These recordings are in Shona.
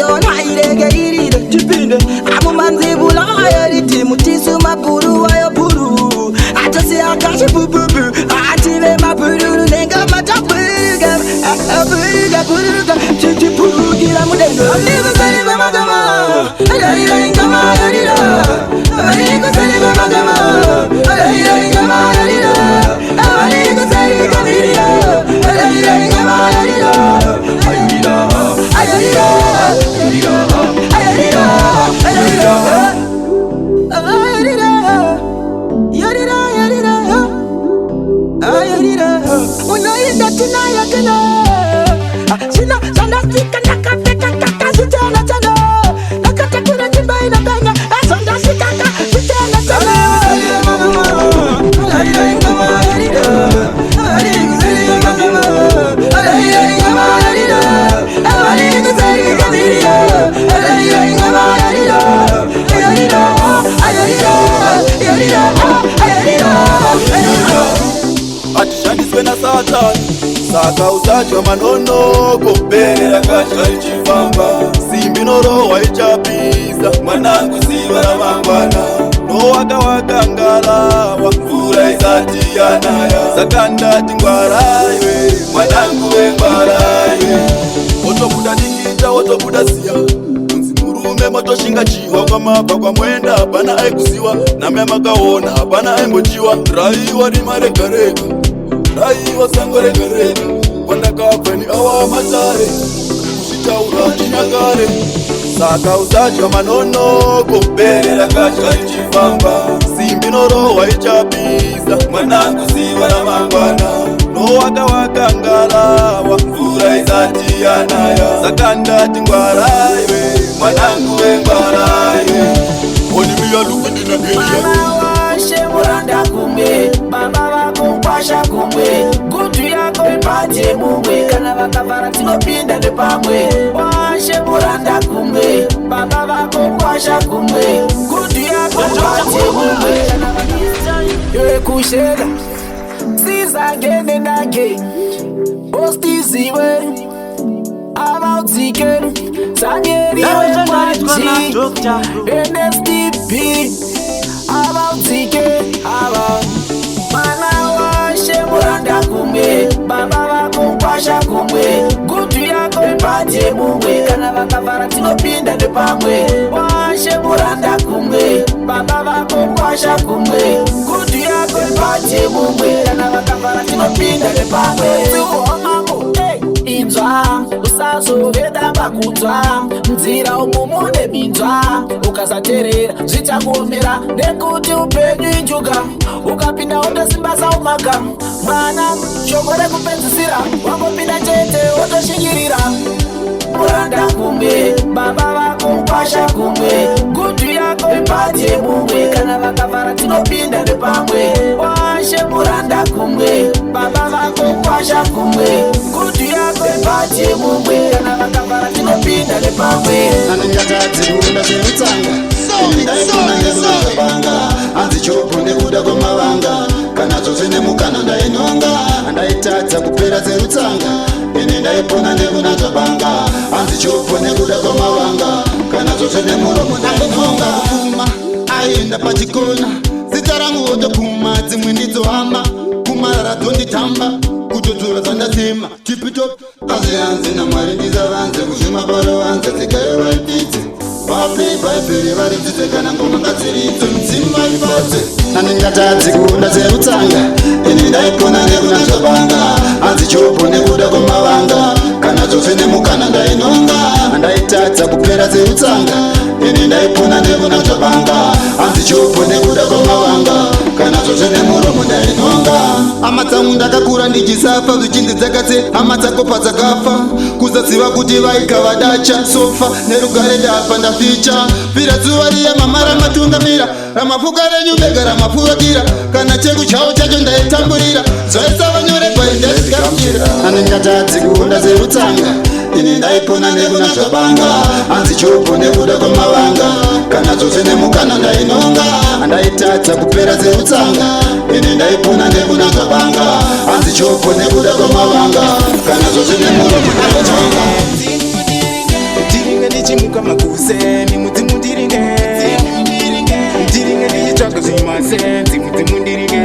yona iregerire tipinde amumanzibula ayariti mutisu mapuru wayo puru atasi akashi bububu atibe mapuru nenga matapuga apuga puruga titipugira mudendo aliba saliba magama alira ingama alira aliba saliba magama alira ingama alira aliba saliba miria alira ingama alira alira alira alira alira atishandiswe na Satani saka usatya manonoko berera kasha ichifamba simbi norowa ichapisa mwanangu ziva ramangwana nowakawaka ngalawa mvura isati yanaya saka ndati ngwaraiwe mwanangu wengwaraiwe wotobuda dikita wotobuda siya murume motoshinga chiwa kwamabva kwamwenda hapana aikuziwa name makaona hapana aimbochiwa raiwa rimaregarega raiwa sango regarega kwandakabva ni awa matare kuchitaura chinyakare saka usatya manonoko berera kasha ichifamba simbi norowa ichapisa mwanangu ziva ramangwana nowakawaka ngalawa mvura isati yanaya saka ndati ngwaraiwe mwanangu wengwaraiwe onimiya lukindinageria muranda kumwe baba vako kwasha kumwe gutu yako ipate mumwe kana vakavhara tinopinda nepamwe washe muranda kumwe baba vako kwasha kumwe gutu yako ipate mumwe yekusheka sizangene nage postiziwe avaudzike zangeriwe mwaji NSTP avaudzike ava mana washe muranda kumwe baba vako kwasha kumwe gutu yako ipate mumwe kana vakavhara tinopinda nepamwe washe muranda kumwe baba vako kwasha kumwe gutu yako ipate mumwe kana vakavhara tinopinda nepamwe inzwa usazoveda pakudzwa nzira umu mune minzwa ukasaterera zvichakuomera nekuti upenyu injuga ukapinda wotosimba saumaka mwana shoko rekupedzisira wangopinda chete wotoshingirira muranda kumwe baba vako kwasha kumwe gutu yako ipate mumwe kana vakavhara tinopinda nepamwe washe muranda kumwe baba vako kwasha kumwe gutu yako ipate mumwe kana vakavhara tinopinda nepamwe nanengatadzikunda zverutsanga ndaifuna nekunazvabanga hanzi chopo nekuda kwamavanga kana dzose nemukana ndainonga ndaitadza kupera dzerutsanga ine ndaipona nekunazvabanga hanzi chopo nekuda kwamavanga kana dzose nemuromo ndainonga kuma aenda pachikona zita rangu wotokuma dzimwe ndizohamba kumarara dzonditamba kutodzora dzandasema tipitop azvihanzi namwari ndisavanze kuzvimabaro vanze dzigayo vaididze vapeibhaibheri varidzidze kana ngoma ngadziridzo mudzimba ipatse nanengatadzikunda dzerutsanga ini ndaipona nekunazvabanga hanzi chopo nekuda kwamavanga kana dzose nemukana ndainonga ndaitadza kupera dzerutsanga ini ndaipona nekunazvabanga hanzi chopo nekuda kwamavanga kana dzose nemuromo ndainonga hama dzangu ndakakura ndichisafa zvichinzi dzakatse hama dzakopa dzakafa kusaziva kuti vaika vadacha sofa nerugare ndafa ndaficha pira zuva riya mama ramatungamira ramapuka renyu bega ramapfurakira kana chegu chavo chacho ndaitamburira zvaisa vanyoregwa indaizikamira anengatadzikunda dzerutsanga ini ndaipona nekunazvabanga hanzi chopo nekuda kwamavanga kana dzose nemukana ndainonga ndaitadza kupera dzerutsanga ini ndaipona nekunazvabanga hanzi chopo nekuda kwamavanga kana dzose nemuromo ndainonga nichimuka makuseni mudzimu ndiringe ndiringe ndichitsvaga zvimasenzi mudzimu ndiringe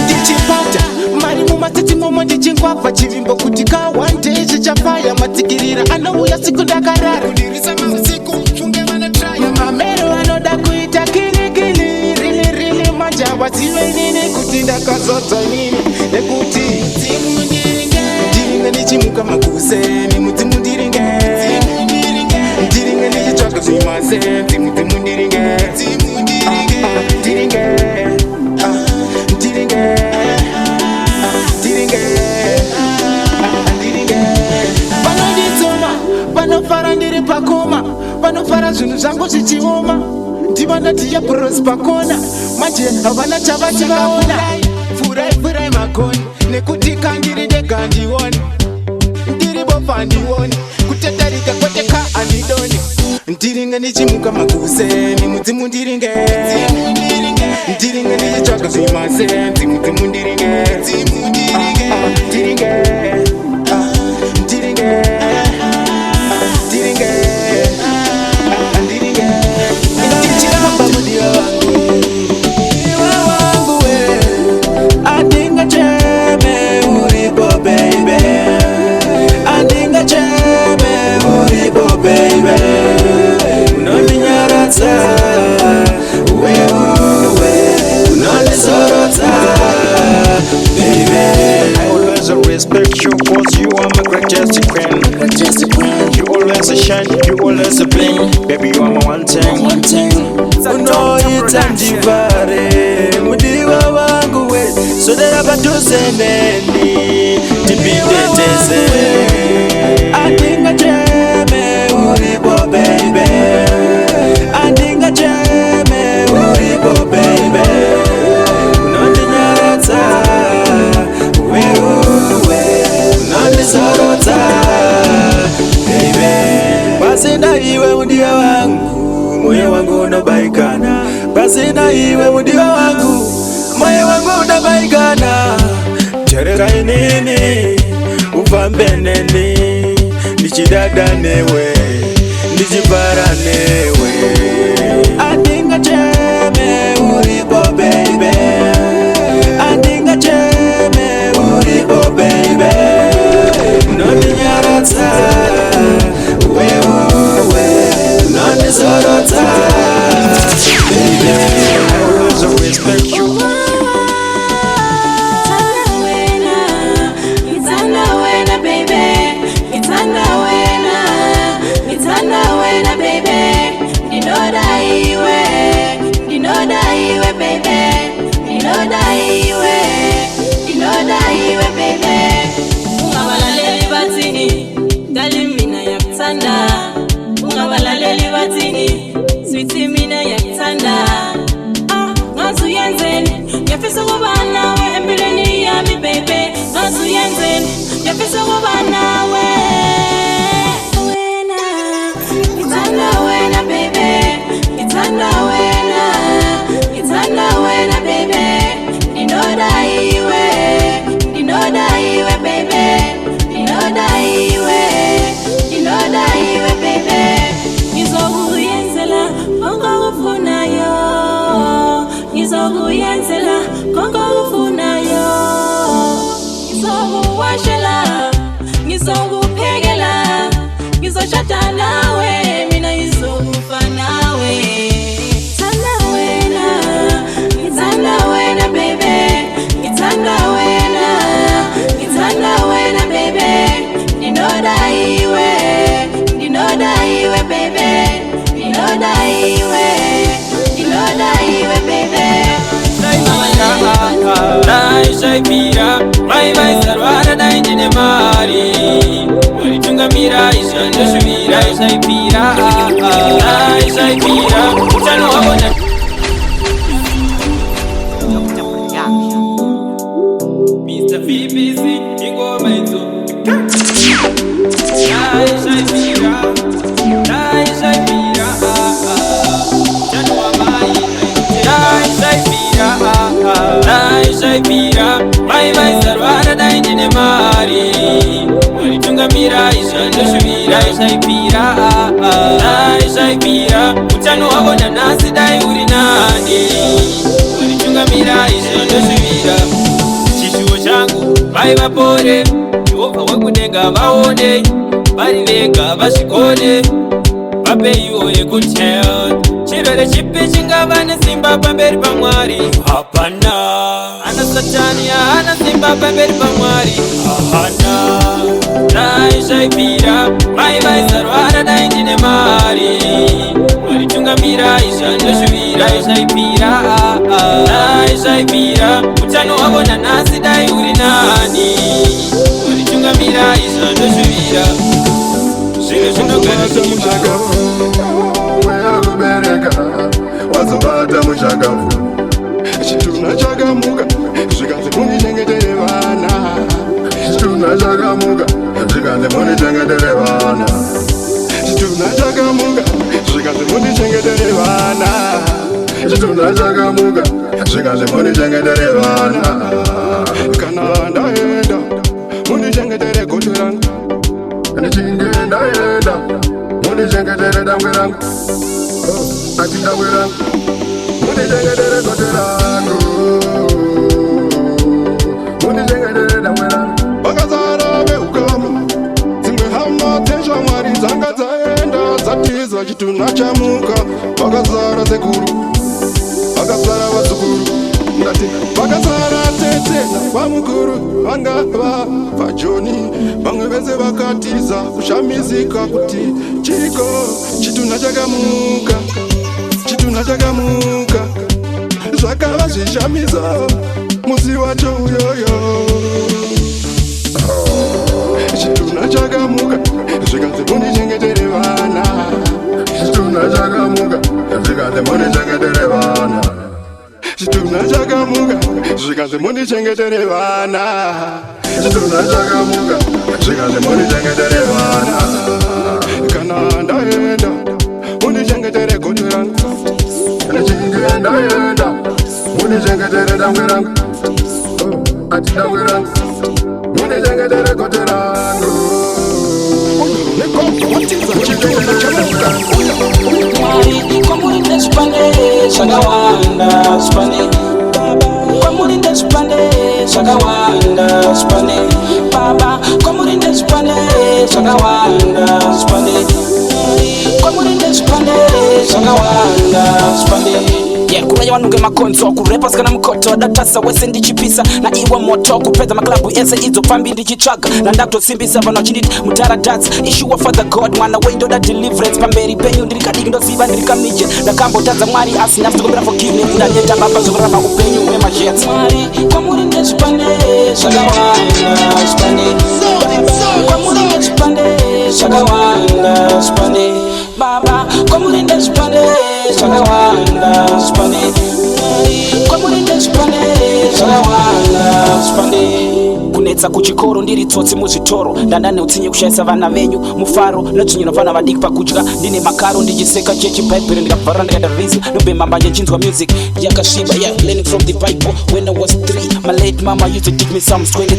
ndichipata mari mumatiti momo ndichingwabva chivimbo kuti ka one day chichafaya matsikirira anouya siku ndakarara kudirisa mausiku funge vanatraya mamero anoda kuita kirikili rilirili majava zivenini kuti ndakazodza nini nekuti ndiringe ndichimuka makuseni mudzimu ndiringe ndiringe ndichitsvaga zvimasenzi mudzimu ndiringe vanofara ndiri pakoma vanofara zvinhu zvangu zvichioma ndivandatiya bros pakona manje havana chavachivaona furai makoni nekuti kandiri ndega ndioni ndiri bofa ndioni kutetarika kwete ka andidoni ndiringe ndichimuka makuseni mudzimu ndiringe ndiringe ndichitsvaga zvimasenzi mudzimu ndiringe Respect you cause you are my greatest queen. You always a shine, you always a bling. Baby you are my one thing. Unoitandivare mudiwa wangu we sodera patuseneni tipindeteze andinga cheme uripo baby andinga cheme uripo baby unondinyaradza unondizorotsa baby pasina iwe mudiwa wangu moyo wangu unobaikana pasina iwe mudiwa wangu moyo wangu unobaikana chereka inini ufambe neni ndichidada newe ndichipara newe andinga cheme uripo baby andinga cheme uripo baby unondinyaradza wewe unondizorotsa baby I always respect you. Ungabalaleli bathini sweetie mina yakuthanda ngazuyenzeni ngiyafisa ukuba nawe empilweni yami baby ngazuyenzeni ngiyafisa ukuba nawe wena ngithanda wena baby ngithanda wena baby ndinoda iwe baby ndinoda iwe baby ngizokuyenzela konke okufunayo ngizokuyenzela konke okufunayo ngizokuwashela ngizokuphekela ngizoshada nawe mina ngizokufa nawe ngithanda wena baby ngithanda wena baby ndinoda iwe baby ndinoda iwe baby naishaipira vai sarvara dainjine mari varitungamira izvandoshuvira ishaipira naishaipira utano wabona Mr. BBC ingoma idzo naishaipira utano wamai naishaipira walitungamira izvandoshuvira ishaipira ishaipira utano hwavo nanhasi dai uri nani walitungamira izvandoshuvira chishuwo changu vai vapore jehovha wekudenga vaone vari vega vazvikone vapeiwo yekutel chirwere chipi chingava nesimba pamberi pamwari hapana ana satani haana simba pamberi pamwari hapana daishaipira mai vaisarwara dai ndine mari walitungamira izvandoshuvira ishaipira daishaipira utano hwavo nanhasi dai uri nani walitungamira izvandoshuvira zvinhu zvinogara weyakubereka wazobata mushakafu chituna chakamuka zvikanzi munichengetere vana chituna chakamuka zvikanzi munichengetere vana chituna chakamuka zvikanzi munichengetere vana chituna chakamuka zvikanzi munichengetere vana kana ndaenda munichengetere goto rangu ndichinge ndaenda munichengetere dangwe rangu ati dangwe rangu munichengetere gote rangu munichengetere dangwe rangu vakazara veukama dzimwe hama dzeshamwari dzanga dzaenda dzatiza chituna chamuka vakazara sekuru vakazara vazukuru ndati vakazara tete vamukuru vangava vajoni vamwe vese vakatiza kushamizika kuti chiko chituna chakamuka chituna chakamuka zvakava zvishamiza musi wacho uyoyo chituna chakamuka zvikanzi munichengetere vana chituna chakamuka zvikanzi munichengetere vana chituna chakamuka zvikanzi munichengetere vana chituna chakamuka zvikanzi munichengetere vana kana ndaenda munichengetere goto rangu ndichinge ndaenda munichengetere dangwe rangu ati dangwe rangu munichengetere goto rangu munichengetere chamuka kwamurinde zvipande zvakawanda zvipande kwamurinde zvipande zvakawanda zvipande baba kwamurinde zvipande zvakawanda zvipande kwamurinde zvipande zvakawanda zvipande kuraya vanunge makonzo kurepa sikana mukoto datasa wese ndichipisa na iwa moto kupedza maklabu ese idzo pambi ndichitsvaga nandakutosimbisa vanhu vachinditi mutaradadzi ishuwa father god mwana weindoda deliverance pamberi penyu ndirikadiki ndoziva ndirikamije ndakambotadza mwari asi ndazvitokombera forgiveness ndaneta baba zvokurarama upenyu hwemazhetsi mwari kwamurinde zvipande zvakawanda zvipande kwamurinde zvipande zvakawanda zvipande baba kwamurinde zvipande zvakawanda zvipande kwamurinde zvipande zvakawanda zvipande kunetsa kuchikoro ndiri tsotsi muzvitoro ndandane utsinye kushayisa vana venyu mufaro notsvinyira vana vadiki pakudya ndine makaro ndichiseka chechi bhaibheri ndikabvara ndikaenda rizi nobhemambanje chinzwa music yakasviba learning from the bible when I was 3 my late mama used to teach me Psalms 23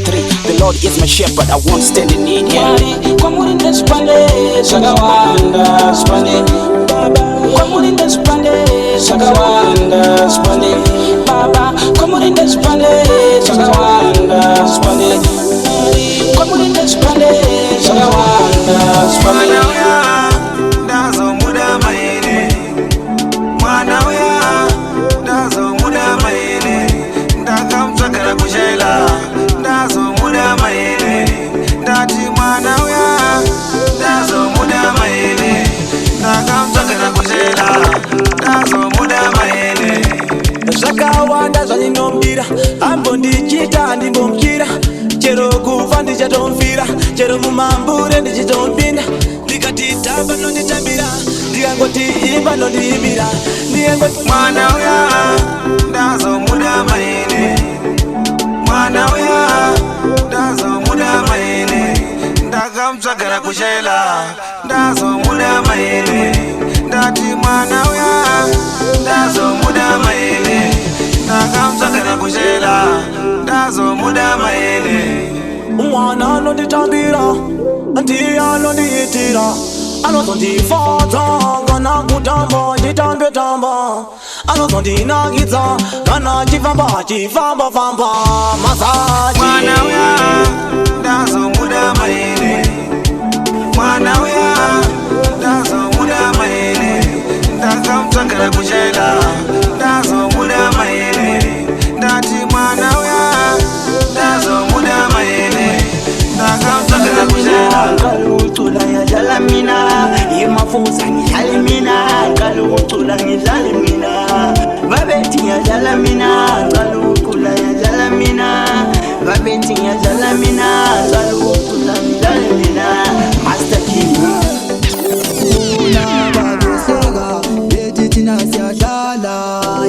the Lord is my shepherd I won't stand in need kwamurinde zvipande zvakawanda zvipande kwamurinde zvipande zvakawanda zvipande baba kwamurinde zvipande zvakawanda zvipande kwamurinde zvipande zvakawanda zvipande ndazomuda maine mwana uya ndazomuda maine ndakamutsvagara kushaila ndazomuda maine ndati mwana uya ndazomuda maine ndakamutsvagara kushaila ndazomuda maine zvakawanda zvandinombira ambo ndichita handimbomukira chero kufa ndichatomufira chero mumambure ndichitompinda ndikati tamba nonditambira ndikangoti imba nondiimbira ndiyengoti mwana uya ndazomuda maine mwana uya ndazomuda maine ndakamutsvagara kushaila ndazomuda maine ndati mwana uya ndazomuda maine ndakamutsvagara kushaila ndazomuda maine umwana anonditambira ndiye anondiitira anozondifadza kana kutamba chitambetamba anozondinakidza kana chifamba masaji mwana uya ndazomuda maele mwana uya ndazomuda maele ndakamtsvakira kuchaila ndazomuda maele ndati mwana uya ndazomuda maele ndakamtsvakira kuchaila kalucula ngidlala mina imafuza ngidlale mina kalucula ngidlale mina babethi ngiyadlala mina kalucula ngidlala mina babethi ngiyadlala mina kalucula ngidlale mina Master King Babeseka bethi thina siyadlala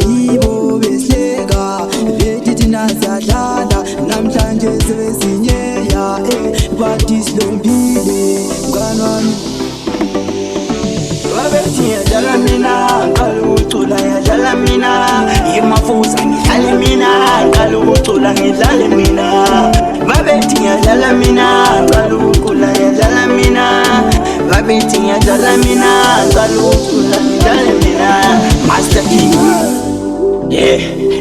yibo besleka bethi thina siyadlala namhlanje sebesinyeya bathi silombile mngani wami babethi ngiyadlala mina kalucula ngiyadlala mina imafuza ngidlale mina kalucula ngidlale mina babethi ngiyadlala mina kalucula ngiyadlala mina babethi ngiyadlala mina kalucula ngidlale mina Master King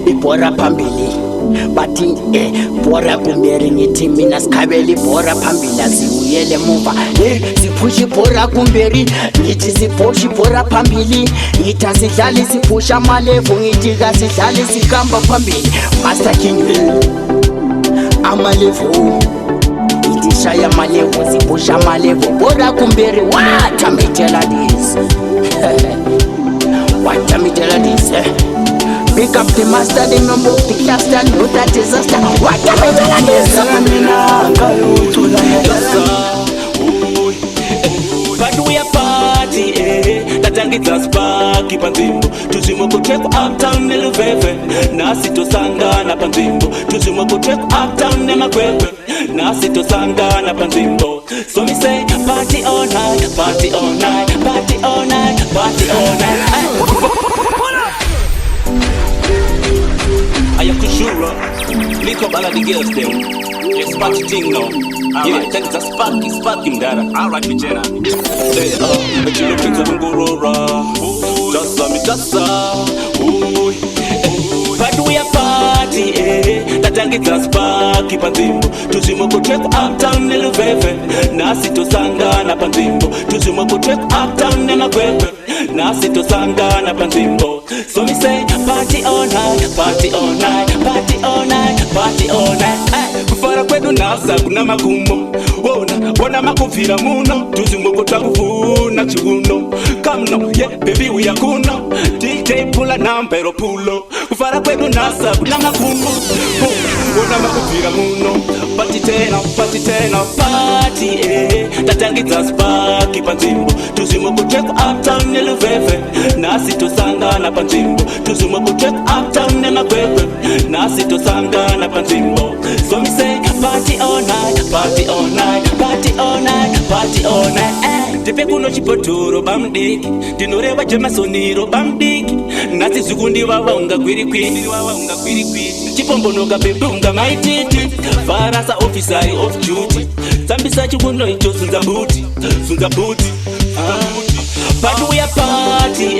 ibhora phambili bathi bhora kumberi ngithi mina sikhabela ibhora phambili aziyele emuva siphusha ibhora kumberi ngithi siphusha ibhora phambili ngithi asidlali siphusha amalevu ngithi kasidlali sikamba phambili Master King amalevu ngithi shaya amalevu siphusha amalevu bhora kumberi what am I tell this what am I tell this Pick up the master, the number of the cluster, no that disaster. What am I telling you? But we are party, tatangidza sparky panzimbo tuzimwe kutrek uptown neluveve nasi tosangana panzimbo tuzimwe kutrek uptown nemakwekwe nasi tosangana panzimbo so me say party all night, party all night, party all night, party all night. I am Kushura, link up all of the girls them. Let's party thing now. Yeah, take it a sparky, dada. Alright, me Jenna. Say, but you looking to Ngorora. Just me, but we are party, tatangidza sparky panzimbo tuzimwe kutrek uptown neluveve nasi tosangana panzimbo tuzimwe kutrek uptown nemakwekwe nasi tosangana panzimbo so me say party all night, party all night, party all night, party all night. Kufara kwedu nasa kuna magumo wona makuvira muno tuzimwe kutakuvuna chiuno come now yeah baby we are kuno DJ pull a number pulo kufara kwedu nasa kuna magumo wona makuvira muno party tena party tatangidza sparky panzimbo tuzimwe kutrek uptown neluveve nasi tosangana panzimbo tuzimwe kutrek uptown nemakwekwe nasi tosangana panzimbo so me say party all night, party all night, party all night, party all night. Tepe kuno chipotoro bamdiki ndinoreva jemasoniro bamdiki nasi zukundi wawaunga kwirikwiti chipombonoka bebunga maititi farasa officeri of duty sambisa chikuno icho sunza buti but we are party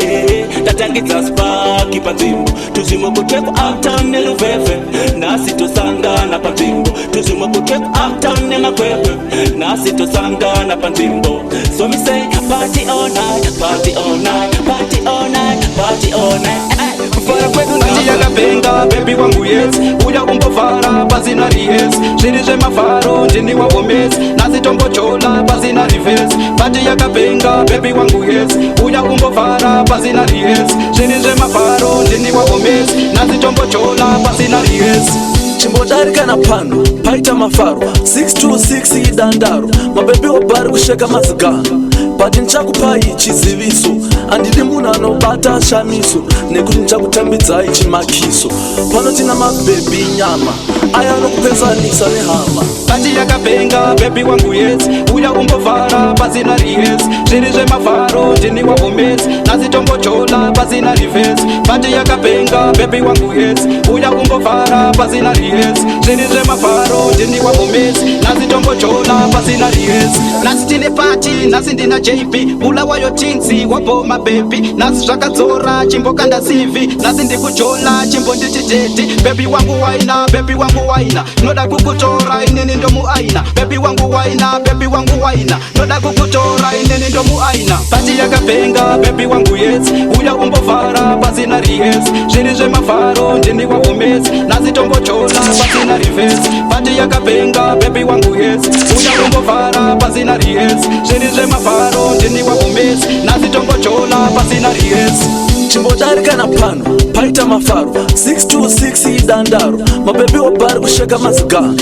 tatangidza sparky panzimbo tuzimwe kutrek uptown neluveve nasi tosangana panzimbo tuzimwe kutrek uptown nemakwekwe nasi tosangana panzimbo so me say party all night, party all night, party all night, party all night. Kufara kwedu nasi yakapenga baby wangu yes uya umbovara pasina ries zviri zvemafaro ndini wavo mes nasi tombochola pasina rives pati yakapenga baby wangu yes uya umbovara pasina ries zviri zvemafaro ndini wavo mes nasi tombochola pasina ries chimbodarika na pano paita mafaro 626 idandaro mabebi wabari kusheka mazigana but nchakupai chiziviso andidi munhu anobata shamiso nekuti nchakutambidzai chimakiso pano tina mabebi nyama aya anokupezanisa nehama pati yakapenga bebi wangu yes uya umbovhara pasina ries zviri zvemavharo ndini wavo mes nasi tombochola pasina rives pati yakapenga bebi wangu yes uya umbovhara pasina ries rihesi zviri zvemafaro ndini wavomesi nhasi tombojola pasina rihesi nhasi tine pati nhasi ndina jp bulawayo tinzi wabhoma bebi nhasi zvakadzora chimbokanda sivi nhasi ndikujola chimbo nditi dedi bebi wangu waina bebi wangu waina noda kukutora inini ndomuaina bebi wangu waina bebi wangu waina noda kukutora inini ndomuaina pati yakapenga bebi wangu yes uya umbovhara pasina rihesi zviri zvemafaro ndini wavomesi nhasi tombojola pasina rivesi pati yakapenga bebi wangu yes uya umbovhara pasina rihesi zviri zvemafaro ndini wavomesi nhasi tombojola pasina rihesi chimbodarika na pano paita mafaro 626 idandaro mabebi wabari kusheka mazigano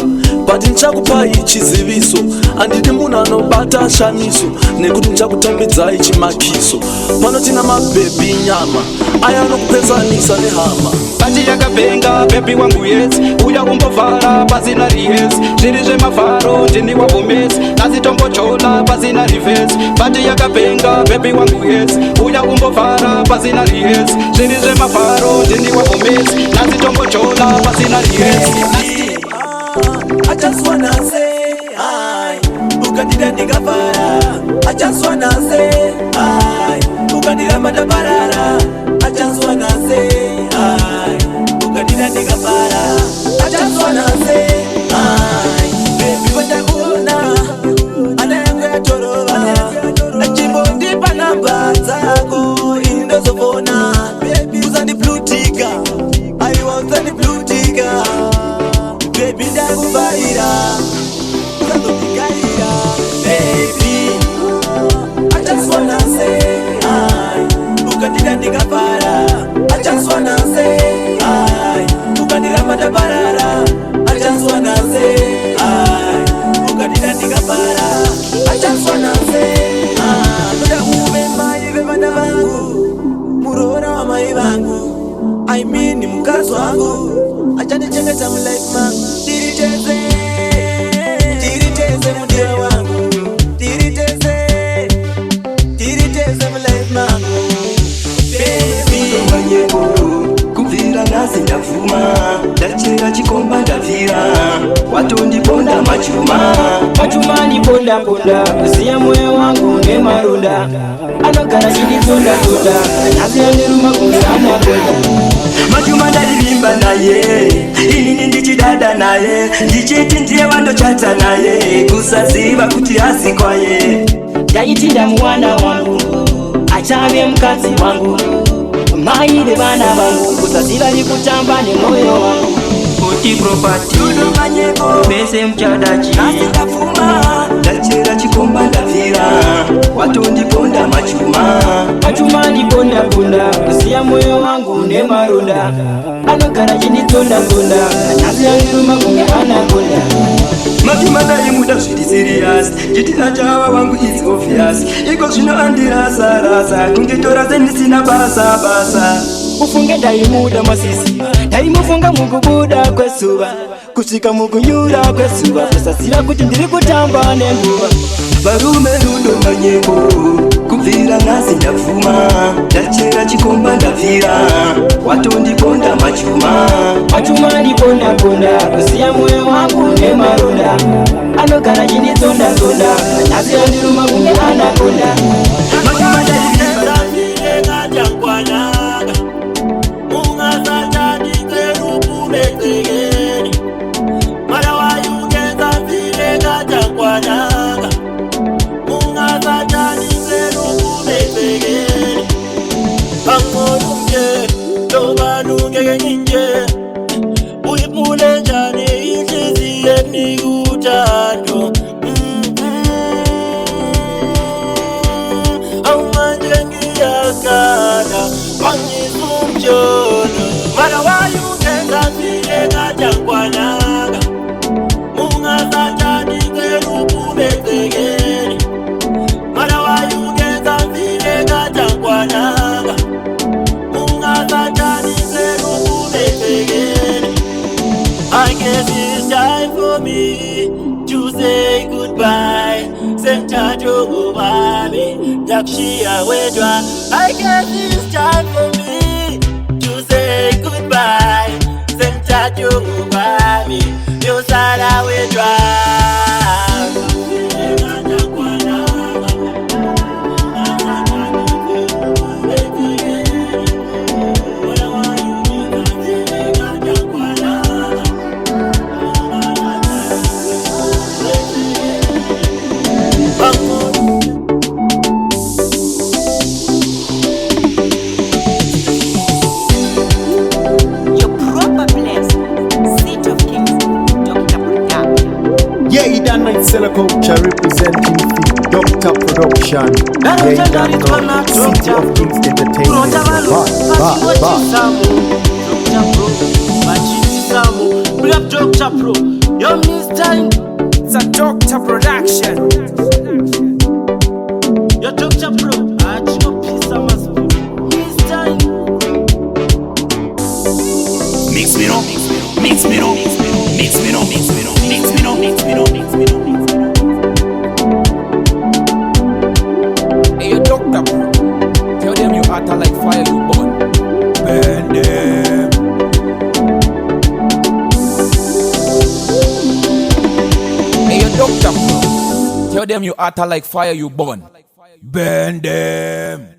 but nchakupai chiziviso andidi munhu anobata shamiso nekuti nchakutambidzai chimakiso pano tina mabebi nyama aya anokupezanisa nehama pati yakapenga bebi wangu yes uya umbovhara pasina rihesi zviri zvemafaro ndini wavomesi nhasi tombojola pasina rivesi pati yakapenga bebi wangu yes uya umbovhara pasina rihesi zviri zvemafaro ndini wavomesi nhasi tombojola pasina rihesi I just wanna say hi ukandida ndikafara I just wanna say hi ukandida matabarara I just wanna say hi ukandida ndikafara I just wanna say hi baby watakuona ana yangu yatorova achimbotipa namba dzako indozofona uzandiplutika aiwa uzandiplutika baby ndakubaira uzandondikaira baby I just wanna say hi ukandida ndikafara I just wanna say hi ukandida matabarara I just wanna say hi ukandida ndikafara I just wanna say hi noda uve mai vevana vangu murora wa mai vangu I mean mukazi wangu achandichengeta mulife mangu tiriteze mudiwa wangu tiriteze mulife mangu baby manyeko kubvira nhasi ndavhuma ndachera chikomba ndavhira watondiponda machuma ndipondaponda kuziya moyo wangu nemaronda anogara chinditsondatonda nhasi yandiruma kunge anakonda machuma ndalivimba naye inini ndichidada naye ndichiti ndiye wandochata naye kusaziva kuti asikwaye ndaiti ndamuwana wangu achave mukadzi wangu mai vevana vangu kusaziva nikutamba nemwoyo wangu kuti propati unomanyeko pese mchadachi nasingafuma ndachera chikomba ndavhira watondiponda machuma ndipondaponda kusiya moyo wangu nemaronda anogara chinditsondatonda nhasi yandiruma kunge anakonda machuma ndaimuda zviri serious nditina chava wangu is obvious iko zvino andirasarasa kunditora sendisina basa ufunge ndaimuda masisi ndaimufunga mukubuda kwezuva kusvika mukunyura kwezuva kusasira kuti ndiri kutamba nenguva varume rudo manyeko kubvira nhasi ndavhuma ndachera chikomba ndavhira watondiponda machuma ndipondaponda kusiya moyo wangu nemaronda anogara chinditsondatonda nhasi yandiruma kunge anakonda I guess it's time for me to say goodbye. Senta to Mami, Dakshia Wedra. I guess it's time for me to say goodbye. Senta kwami yosala wedwa Culture representing the Doctor Production. City of Kings Entertainment. We have Doctor Pro. Your time. It's a Doctor Production. Your Doctor Pro. Mix me up, mix me up, mix me up, mix me up, mix me up, mix me up, mix me up. Hey, your Doctor Pro. Tell them you hotter like fire, you burn. Burn them. Hey, your Doctor Pro. Tell them you hotter like fire, you burn. Burn them.